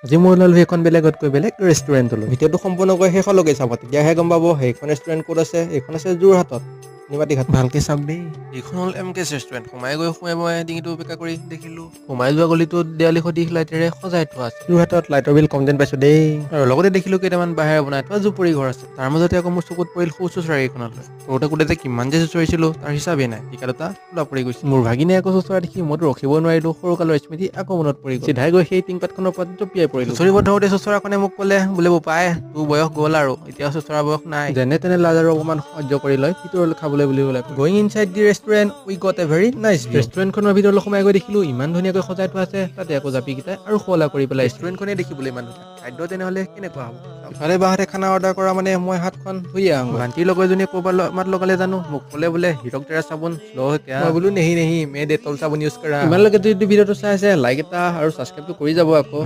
আজি মই ওলালো এখন বেলেগতকৈ বেলেগ ৰেষ্টুৰেণ্টলৈ। ভিডিঅ'টো সম্পূৰ্ণকৈ শেষলৈকে চাব, তেতিয়াহে গম পাব সেইখন ৰেষ্টুৰেণ্ট ক'ত আছে। এইখন আছে যোৰহাটত, নিমাতীঘাট। ভালকে চাওক দেই। এইখন হ'ল MK's ৰেষ্টুৰেণ্ট। সোমাই মই ডিঙিটো বেকা কৰি দেখিলো সোমাই যোৱা গলিটোত দেৱালী সদৃশ লাইটেৰে সজাই থোৱা আছে। যোৰহাটত লাইটৰ বিল কম যেন পাইছো দেই। আৰু লগতে দেখিলো কেইটামান বাঁহেৰে বনাই থোৱা জুপুৰি ঘৰ আছে। তাৰ মাজতে আকৌ মোৰ চকুত পৰিল সৌ চুচৰাইখনলৈ। সৰুতে কোতে কিমান যে চুচৰিছিলো তাৰ হিচাপেই নাই। টিকা দুটা খোলা পৰি গৈছে। মোৰ ভাগিনে আকৌ চুচৰা দেখি মইতো ৰখিব নোৱাৰিলো। সৰু কালৰ স্মৃতি আকৌ মনত পৰি গ'ল। চিধাই গৈ সেই টিংপাতখনৰ ওপৰত জঁপিয়াই পৰিলো। চুচৰিব ধৰোতে চুচৰাখনে মোক ক'লে, বোলে বোপাই তোৰ বয়স গ'ল আৰু এতিয়া চুচৰা বয়স নাই। যেনে তেনে লাজ আৰু অকমান সহ্য কৰি লৈ ভিতৰলৈ খাবলৈ বুলি ওলাই গ'লো। Inside the restaurant we got a very nice view. ৰেষ্টুৰেণ্টখনৰ ভিতৰলৈ সোমাই গৈ দেখিলো ইমান ধুনীয়াকৈ সজাই থোৱা আছে। তাতে আকৌ জাপিকেইটাই আৰু শুৱলা কৰি পেলাই। ৰেষ্টুৰেণ্টখনেই দেখিবলৈ ইমান ধুনীয়া, খাদ্য তেনেহ'লে কেনেকুৱা হ'ব। ইফালে বাহঁতে খানা অৰ্ডাৰ কৰা মানে মই হাতখন ধুইয়ে আহোঁ। ভণ্টিৰ লগৰ এজনীয়ে ক'ৰবাত মাত লগালে জানো, মোক ক'লে বোলে হিৰক তেৰা চাবোন ল' মই বোলো নেহি মে ডেটল চাবোন ইউজ কৰা। ইমানলৈকে যদি ভিডিঅ'টো চাই আছে লাইক এটা আৰু ছাবস্ক্ৰাইবটো কৰি যাব আকৌ।